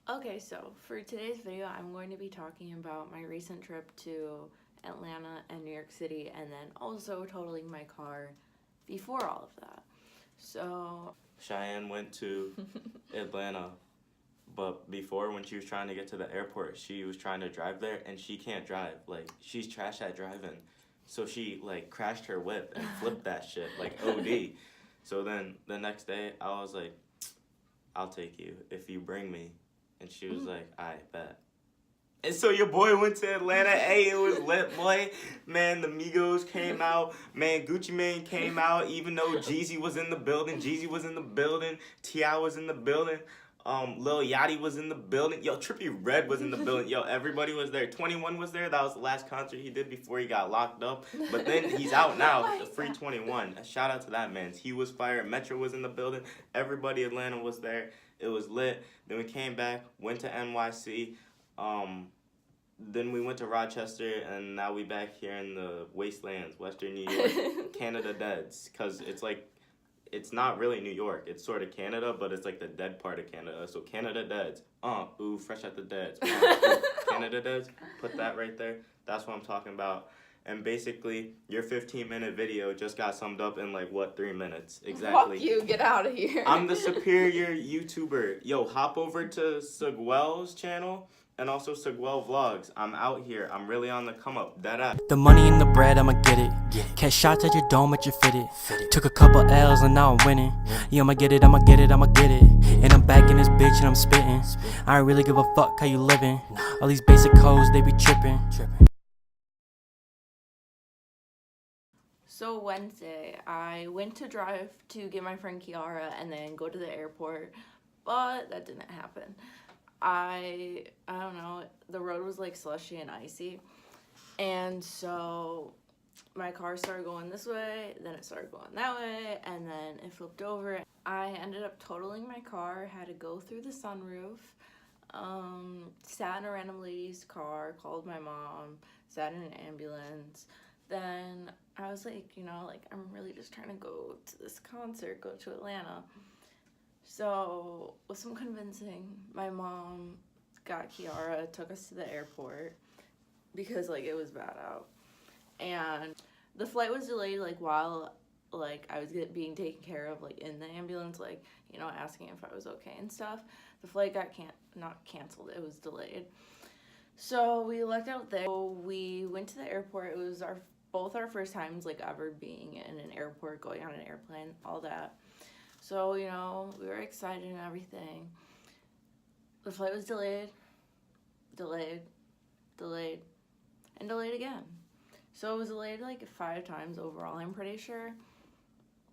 Okay, so for today's video, I'm going to be talking about my recent trip to Atlanta and New York City, and then also totaling my car before all of that. So Cheyenne went to Atlanta, but before, when she was trying to get to the airport, she was trying to drive there, and she can't drive. Like, she's trash at driving. So she, like, crashed her whip and flipped that shit, like, OD. So then the next day, I was like, I'll take you if you bring me. And she was like, I bet. And so your boy went to Atlanta. Hey, it was lit, boy. Man, the Migos came out. Man, Gucci Mane came out. Even though Jeezy was in the building. Jeezy was in the building. T.I. was in the building. Lil Yachty was in the building. Yo, TRIPPIE REDD was in the building. Yo, everybody was there. 21 was there. That was the last concert he did before he got locked up. But then he's out now. The Free 21. Shout out to that man. He was fire. Metro was in the building. Everybody Atlanta was there. It was lit. Then we came back. Went to NYC. Then we went to Rochester, and now we back here in the wastelands, Western New York, Canada Deads, because it's not really New York. It's sort of Canada, but it's like the dead part of Canada. So Canada Deads. Ooh, fresh at the deads. Ooh, Canada Deads. Put that right there. That's what I'm talking about. And basically, your 15-minute video just got summed up in, like, what, 3 minutes? Exactly. fuck you, get out of here. I'm the superior YouTuber. Yo, hop over to Sigwell's channel and also Sigwell Vlogs. I'm out here. I'm really on the come up. That The money and the bread, I'ma get it. Catch shots at your dome, at your fitted. Took a couple L's and now I'm winning. Yeah, I'ma get it, I'ma get it, I'ma get it. And I'm back in this bitch and I'm spitting. I don't really give a fuck how you living. All these basic codes, they be tripping. So Wednesday, I went to drive to get my friend Kiara and then go to the airport, but that didn't happen. I don't know, the road was like slushy and icy, and so my car started going this way, then it started going that way, and then it flipped over. I ended up totaling my car, had to go through the sunroof, sat in a random lady's car, called my mom, sat in an ambulance. Then I was like, I'm really just trying to go to this concert, go to Atlanta. So with some convincing, my mom got Kiara, took us to the airport because it was bad out. And the flight was delayed while I was being taken care of in the ambulance, asking if I was okay and stuff. The flight got not canceled, it was delayed. So we lucked out there. So we went to the airport. It was both our first times ever being in an airport, going on an airplane, all that. So, we were excited and everything. The flight was delayed, and delayed again. So it was delayed 5 times overall, I'm pretty sure.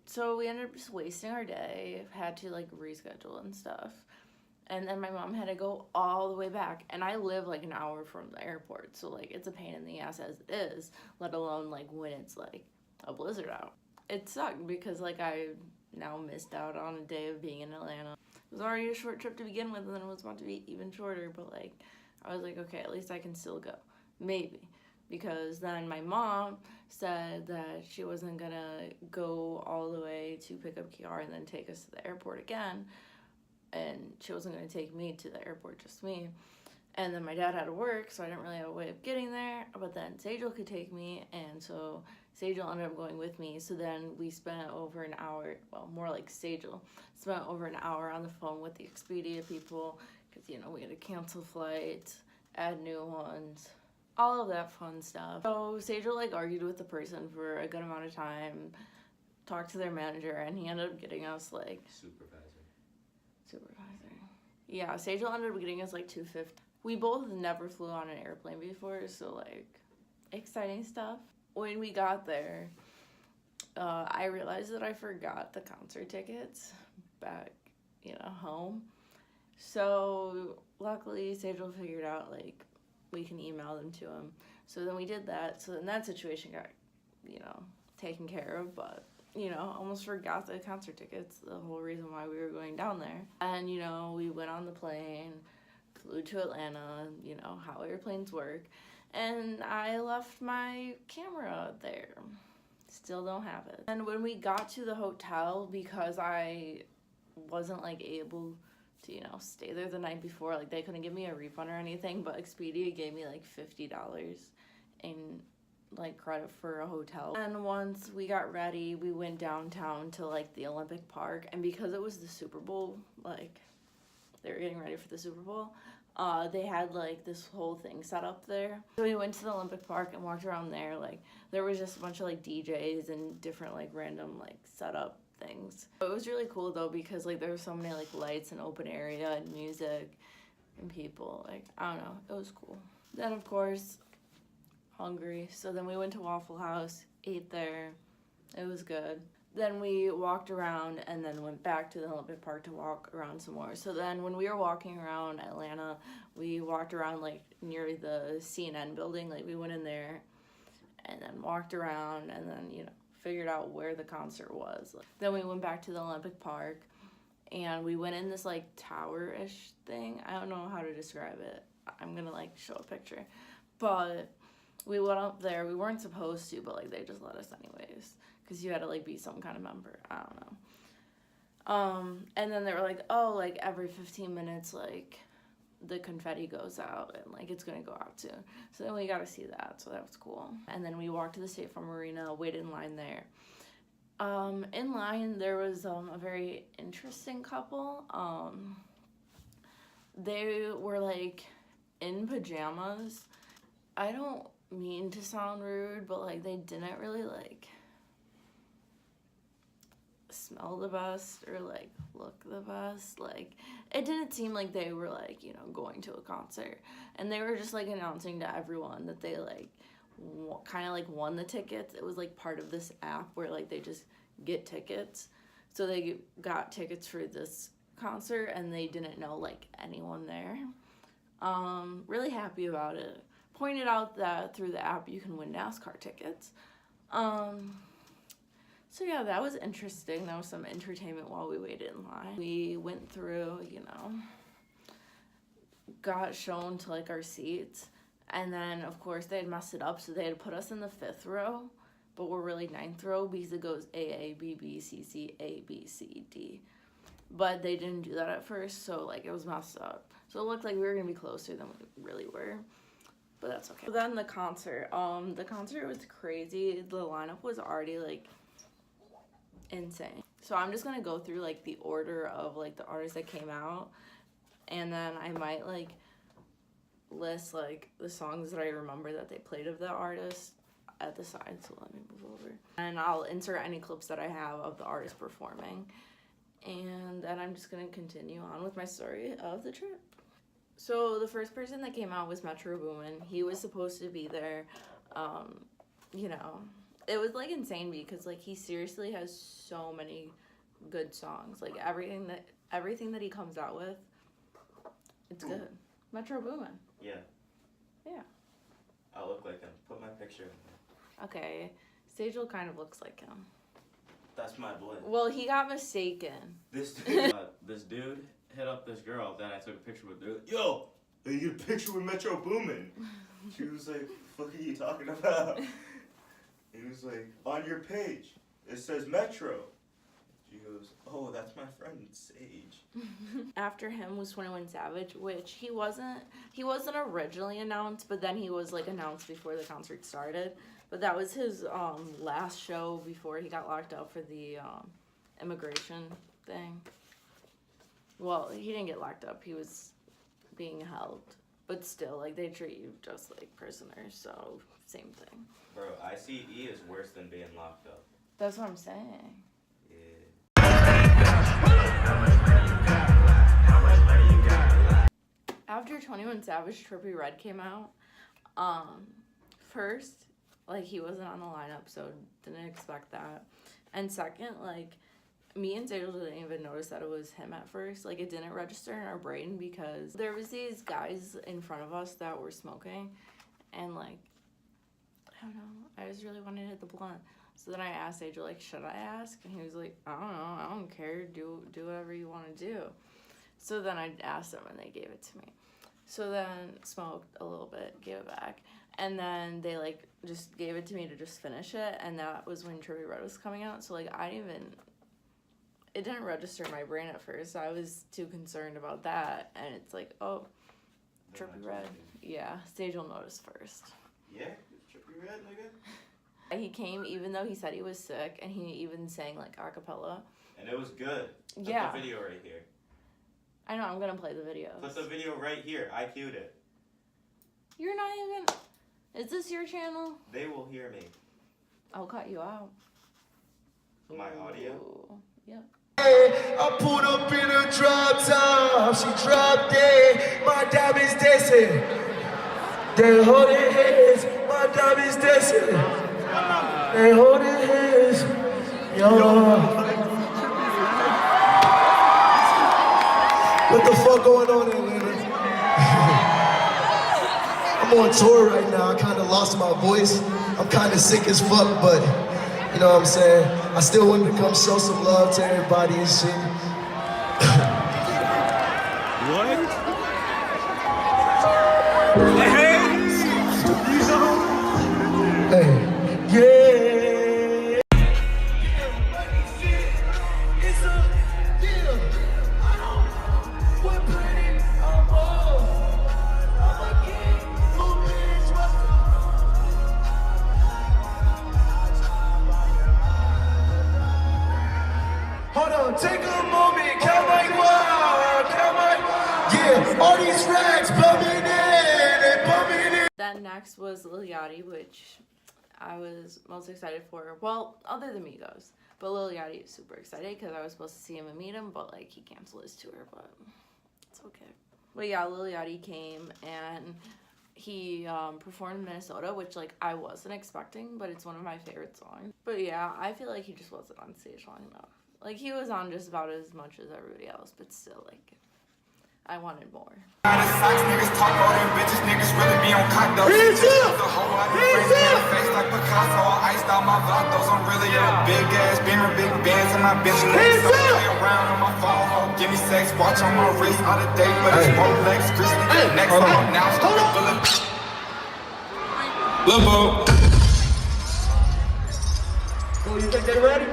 So we ended up just wasting our day, had to reschedule and stuff. And then my mom had to go all the way back, and I live an hour from the airport, so it's a pain in the ass as it is, let alone when it's a blizzard out. It sucked because I now missed out on a day of being in Atlanta. It was already a short trip to begin with, and then it was about to be even shorter, but I was okay, at least I can still go, maybe. Because then my mom said that she wasn't gonna go all the way to pick up Kiara and then take us to the airport again, and she wasn't going to take me to the airport, just me. And then my dad had to work, so I didn't really have a way of getting there, but then Sejal could take me, and so Sejal ended up going with me. So then we spent over an hour, well, more like Sejal, spent over an hour on the phone with the Expedia people, because, we had to cancel flights, add new ones, all of that fun stuff. So Sejal, argued with the person for a good amount of time, talked to their manager, and he ended up getting us, Supervisor. Yeah, Sejal ended up getting us $250. We both never flew on an airplane before, so exciting stuff. When we got there, I realized that I forgot the concert tickets back, home. So luckily Sejal figured out we can email them to him. So then we did that. So then that situation got, taken care of, but almost forgot the concert tickets, the whole reason why we were going down there. And, we went on the plane, flew to Atlanta, how airplanes work, and I left my camera there. Still don't have it. And when we got to the hotel, because I wasn't, able to, you know, stay there the night before. Like, they couldn't give me a refund or anything, but Expedia gave me like $50 in like credit for a hotel. And once we got ready, we went downtown to like the Olympic Park, and because it was the Super Bowl, like they were getting ready for the Super Bowl, they had like this whole thing set up there. So we went to the Olympic Park and walked around there. Like, there was just a bunch of like DJs and different like random like setup things. It was really cool though, because like there were so many like lights and open area and music and people. Like, I don't know, it was cool. Then of course, hungry, so then we went to Waffle House, ate there. It was good. Then we walked around and then went back to the Olympic Park to walk around some more. So then when we were walking around Atlanta, we walked around like near the CNN building. Like, we went in there and then walked around and then, you know, figured out where the concert was. Then we went back to the Olympic Park and we went in this like tower-ish thing. I don't know how to describe it. I'm gonna like show a picture. But we went up there. We weren't supposed to, but like they just let us anyways, because you had to like be some kind of member. I don't know. And then they were like, oh, like every 15 minutes, like the confetti goes out and like it's gonna go out soon. So then we got to see that, so that was cool. And then we walked to the State Farm Arena, waited in line there. In line there was a very interesting couple. They were like in pajamas. I don't mean to sound rude, but like they didn't really like smell the best or like look the best. Like, it didn't seem like they were like, you know, going to a concert, and they were just like announcing to everyone that they like kind of like won the tickets. It was like part of this app where like they just get tickets, so they got tickets for this concert and they didn't know like anyone there. Really happy about it. Pointed out that through the app you can win NASCAR tickets. So yeah, that was interesting. That was some entertainment while we waited in line. We went through, you know, got shown to like our seats, and then of course they had messed it up, so they had put us in the 5th row, but we're really 9th row because it goes A, B, B, C, C, A, B, C, D. But they didn't do that at first, so like it was messed up. So it looked like we were gonna be closer than we really were. But that's okay. So then the concert was crazy. The lineup was already like insane. So I'm just gonna go through like the order of like the artists that came out, and then I might like list like the songs that I remember that they played of the artist at the side. So let me move over, and I'll insert any clips that I have of the artist performing, and then I'm just gonna continue on with my story of the trip. So the first person that came out was Metro Boomin. He was supposed to be there. You know, it was like insane because like he seriously has so many good songs. Like everything that he comes out with, it's good. Metro Boomin. Yeah. Yeah. I look like him. Put my picture in there. Okay. Sejal kind of looks like him. That's my boy. Well, he got mistaken. This dude hit up this girl that I took a picture with. They're like, yo, you get a picture with Metro Boomin. She was like, what the fuck are you talking about? He was like, on your page, it says Metro. She goes, oh, that's my friend Sage. After him was 21 Savage, which he wasn't originally announced, but then he was like announced before the concert started. But that was his last show before he got locked up for the immigration thing. Well, he didn't get locked up. He was being held. But still, like, they treat you just like prisoners, so same thing. Bro, ICE is worse than being locked up. That's what I'm saying. Yeah. After 21 Savage, Trippie Redd came out. First, like, he wasn't on the lineup, so didn't expect that. And second, like, me and Zadel didn't even notice that it was him at first. Like, it didn't register in our brain because there was these guys in front of us that were smoking, and like, I don't know, I just really wanted to hit the blunt. So then I asked Zadel, like, should I ask? And he was like, I don't know, I don't care, do whatever you want to do. So then I asked them and they gave it to me. So then smoked a little bit, gave it back, and then they like just gave it to me to just finish it, and that was when Trippie Redd was coming out. So like, I didn't even it didn't register in my brain at first. So I was too concerned about that, and it's like, oh, Trippie Red. Yeah, stage will notice first. Yeah, Trippie Red, nigga. He came even though he said he was sick, and he even sang like a cappella. And it was good. Put Yeah. the video right here. I know, I'm gonna play the video. Put the video right here. I queued it. You're not even... Is this your channel? They will hear me. I'll cut you out. My audio? Ooh, yep. I pulled up in a drop top, she dropped dead, my diamonds dancing. They holding hands, my diamonds dancing. They holding hands, yo. What the fuck going on in Atlanta? I'm on tour right now, I kinda lost my voice. I'm kinda sick as fuck, but you know what I'm saying? I still wanted to come show some love to everybody and shit. What? Hey! Hey, yeah. Hold on, take a moment, count like wow, count like, yeah, all these rags bumping in and bumping in. Then next was Lil Yachty, which I was most excited for. Well, other than MIGOS. But Lil Yachty is super excited because I was supposed to see him and meet him, but like he canceled his tour, but it's okay. But yeah, Lil Yachty came and he performed in Minnesota, which like I wasn't expecting, but it's one of my favorite songs. But yeah, I feel like he just wasn't on stage long enough. Like he was on just about as much as everybody else, but still like I wanted more. Niggas talk more than bitches, niggas really be on condos. Hands up! The whole lot of friends in the face like Picasso. I iced out my vatos, I'm really a big ass beamer, big bands in my bitch. Hands up! Play around on my phone, ho, give me sex, watch on my wrist, out of date, but it's Roadblocks, Christian, next time, now I'm stuck up bullet. Lil' Bo. Oh, you think they ready?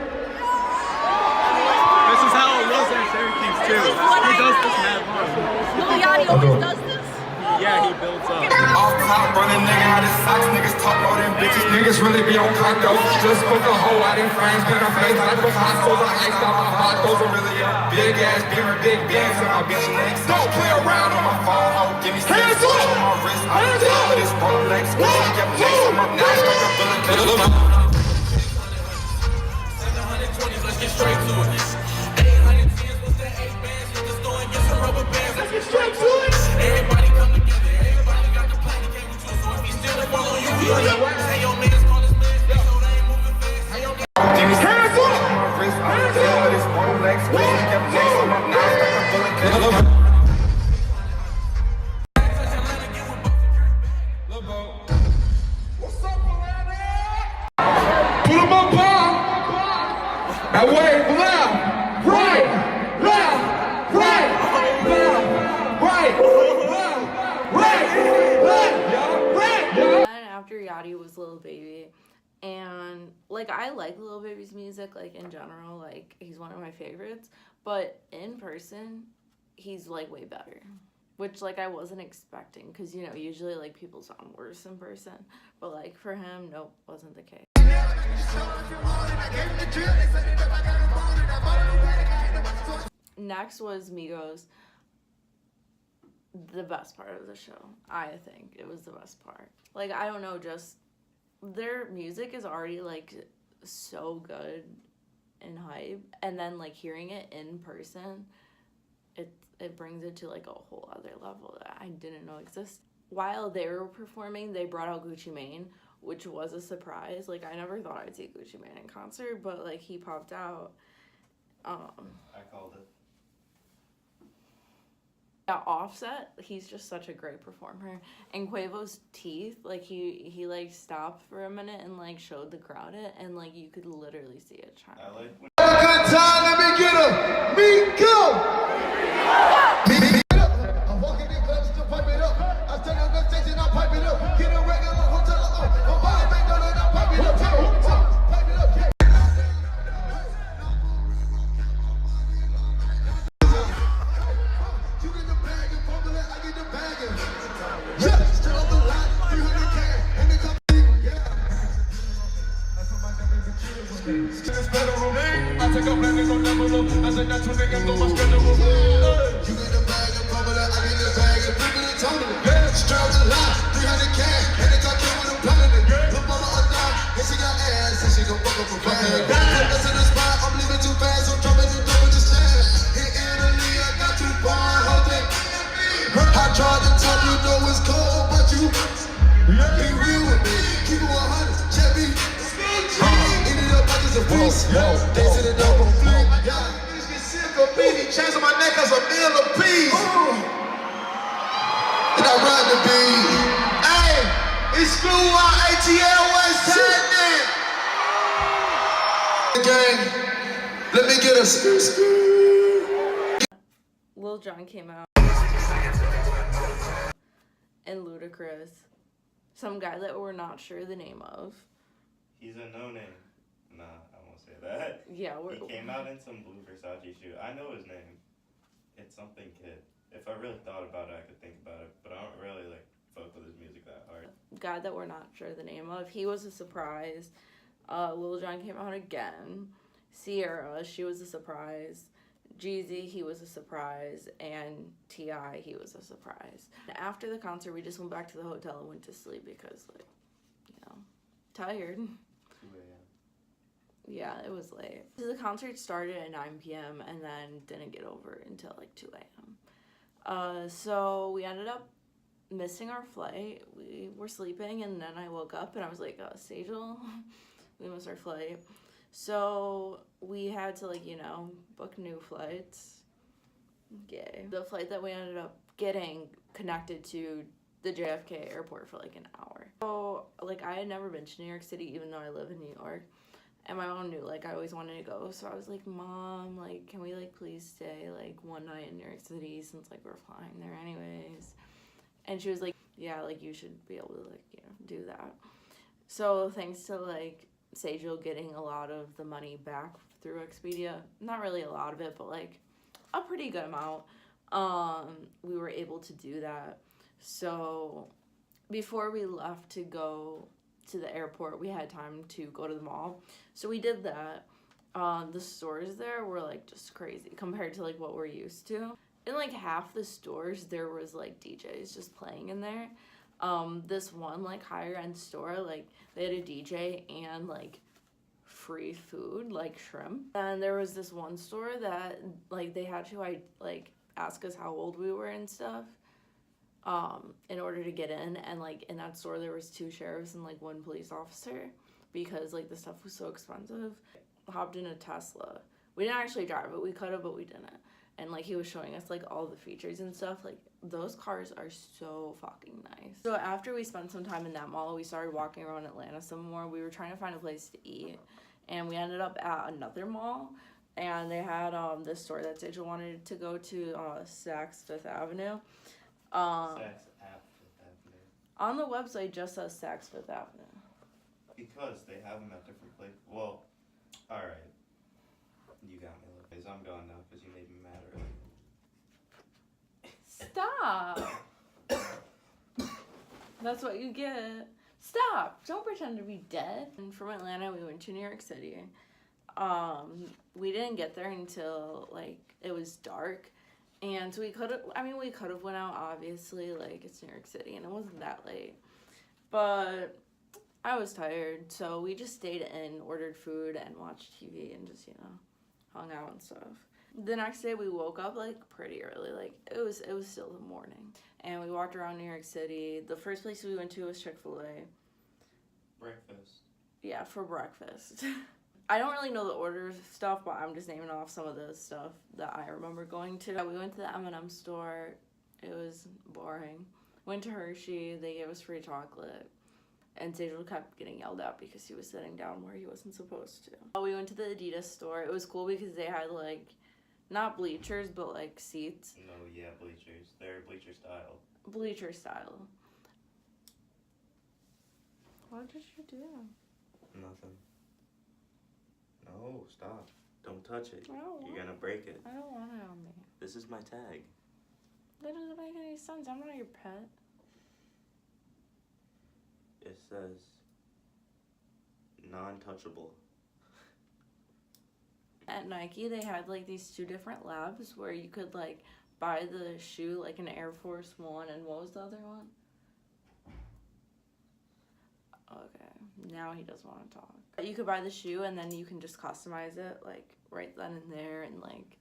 This is how it was at Syracuse too. He does this mad hard. Lil Yachty always does this? Yeah, he builds up. Off top, running nigga out of socks, niggas talk more than bitches, niggas really be on condos. Just put the hoe out in frames, put her face like Picasso. I iced out my vatos, I'm really a big ass beamer, big bands in my bitch legs. Don't play around on my phone, ho, give me sex, watch on my wrist, I don't tell with this Rolex, Christian, kept chasing my knives like a bullet. 720s, let's get straight to it. 810s, what's that 8 bands? Hit the store and get some rubber bands. Let's get straight to it. Everybody come together. Everybody got the plan. He came with you, so if he still follow you, we on your work. Say your man's call his man. They so they ain't moving fast. Hey, yo, Give me hands up on my wrist, I don't tell with this Rolex, Christian, kept chasing my knives like a bullet. What's up, Atlanta? Pull him up, Bob. Now wave left, right, left, right, left, right, left, right, Then after Yachty was Lil Baby, and like I like Lil Baby's music, like in general, like he's one of my favorites, but in person he's like way better, which like I wasn't expecting, because you know usually like people sound worse in person, but like for him, nope, wasn't the case. Next was MIGOS. The best part of the show, I think it was the best part. Like I don't know, just their music is already like so good and hype, and then like hearing it in person, it brings it to like a whole other level that I didn't know existed. While they were performing, they brought out Gucci Mane, which was a surprise. Like I never thought I'd see Gucci Mane in concert, but like he popped out. I called it. Yeah, Offset, he's just such a great performer. And Quavo's teeth, like he like stopped for a minute and like showed the crowd it, and like you could literally see it shine. I like when Have a good time, let me get him. Me go. Me up. I'm walking in clubs to pipe it up. I take a good station, I pipe it up. Get a regular hotel, I'm buying McDonald's, I pipe it up. Pipe it up, yeah. total. Yeah, she traveled a lot, 300 cash, and they got killed with a planet. Look mama a dime, and she got ass, and she gon' fuck up a bag. Put us in the spot, I'm leaving too fast, I'm jumping and double the stand. In Italy, I got too far, hold it. I tried to tell you, know it's cold, but you be real with me. Keep it 100, check me. Eat it up like it's a feast. Dancing it up on fleek. Yeah. Niggas get sick of me. Chains on my neck as a meal of peace. And I ride the beat. Hey, it's school on ATL West Side. Gang, let me get a screw. Lil Jon came out. And Ludacris. Some guy that we're not sure the name of. He's a no-name. Nah, I won't say that. Yeah, he came out in some blue Versace shoe. I know his name. It's something Kid. If I really thought about it, I could think about it. But I don't really like fuck with his music that hard. Guy that we're not sure the name of. He was a surprise. Lil Jon came out again. Sierra, she was a surprise. Jeezy, he was a surprise, and T.I., he was a surprise. After the concert, we just went back to the hotel and went to sleep because, like, you know, tired. 2 a.m. Yeah, it was late. So the concert started at 9 p.m. and then didn't get over until, like, 2 a.m. So we ended up missing our flight. We were sleeping, and then I woke up, and I was like, Sejal, we missed our flight. So we had to, like, you know, book new flights. Yay. The flight that we ended up getting connected to the JFK airport for like an hour. So, like, I had never been to New York City, even though I live in New York. And my mom knew, like, I always wanted to go. So I was like, Mom, like, can we, like, please stay, like, one night in New York City since, like, we're flying there anyways. And she was like, yeah, like, you should be able to, like, you know, do that. So thanks to, like, Sejal getting a lot of the money back through Expedia, not really a lot of it, but like a pretty good amount, we were able to do that. So before we left to go to the airport, we had time to go to the mall, so we did that. The stores there were like just crazy compared to like what we're used to. In like half the stores there was like DJs just playing in there. This one like higher end store, like they had a DJ and like free food, like shrimp. And there was this one store that like they had to like ask us how old we were and stuff in order to get in. And like in that store there was 2 sheriffs and like 1 police officer because like the stuff was so expensive. Hopped in a Tesla. We didn't actually drive it, we could have, but we didn't. And like he was showing us like all the features and stuff. Like those cars are so fucking nice. So after we spent some time in that mall, we started walking around Atlanta some more. We were trying to find a place to eat, and we ended up at another mall, and they had this store that Sejal wanted to go to, Saks Fifth Avenue. Saks at Fifth Avenue. On the website just says Saks Fifth Avenue. Because they have them at different places. Well, all right. You got me. Look, I'm gone now because you made me mad earlier. Stop. That's what you get. Stop. Don't pretend to be dead. And from Atlanta, we went to New York City. We didn't get there until, like, it was dark. And so we could have went out, obviously. Like, it's New York City, and it wasn't that late. But I was tired, so we just stayed in, ordered food, and watched TV, and just, you know, hung out and stuff. The next day we woke up like pretty early, like it was still the morning, and we walked around New York City. The first place we went to was Chick-fil-A. Breakfast. Yeah, for breakfast. I don't really know the order of stuff, but I'm just naming off some of the stuff that I remember going to. We went to the M&M store. It was boring. Went to Hershey. They gave us free chocolate. And Sejal kept getting yelled at because he was sitting down where he wasn't supposed to. We went to the Adidas store. It was cool because they had, like, not bleachers, but, like, seats. No, yeah, bleachers. They're bleacher style. Bleacher style. What did you do? Nothing. No, stop. Don't touch it. You're gonna break it. I don't want it on me. This is my tag. That doesn't make any sense. I'm not your pet. It says non-touchable. At Nike, they had like these 2 different labs where you could like buy the shoe, like an Air Force One, and what was the other one? Okay, now he doesn't want to talk. You could buy the shoe and then you can just customize it, like, right then and there, and, like,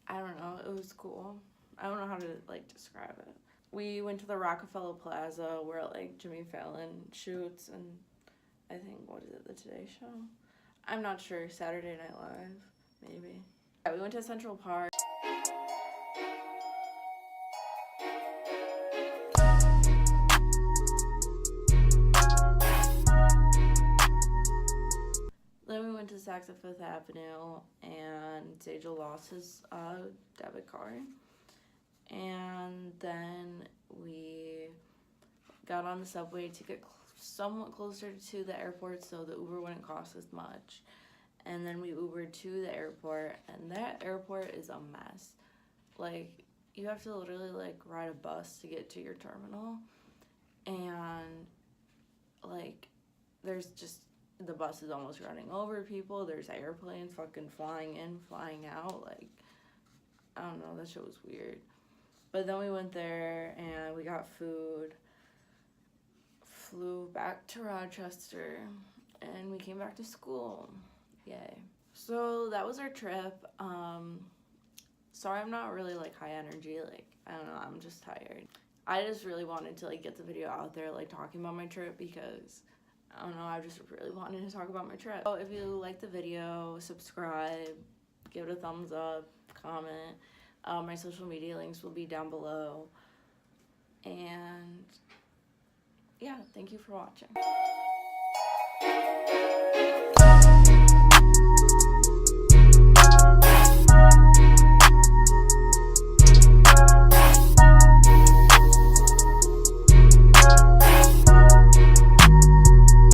I don't know, it was cool. I don't know how to, like, describe it. We went to the Rockefeller Plaza where, like, Jimmy Fallon shoots, and I think, what is it, the Today Show? I'm not sure, Saturday Night Live, maybe. Yeah, we went to Central Park. Then we went to Saks at 5th Avenue, and Sejal lost his debit card. And then we got on the subway to get somewhat closer to the airport so the Uber wouldn't cost as much. And then we Ubered to the airport, and that airport is a mess. Like, you have to literally, like, ride a bus to get to your terminal. And, like, there's just, the bus is almost running over people. There's airplanes fucking flying in, flying out. Like, I don't know, that shit was weird. But then we went there and we got food, flew back to Rochester, and we came back to school. Yay. So that was our trip. Sorry I'm not really, like, high energy. Like, I don't know, I'm just tired. I just really wanted to, like, get the video out there, like, talking about my trip, because I don't know, I just really wanted to talk about my trip. So if you like the video, subscribe, give it a thumbs up, comment. My social media links will be down below. And yeah, thank you for watching.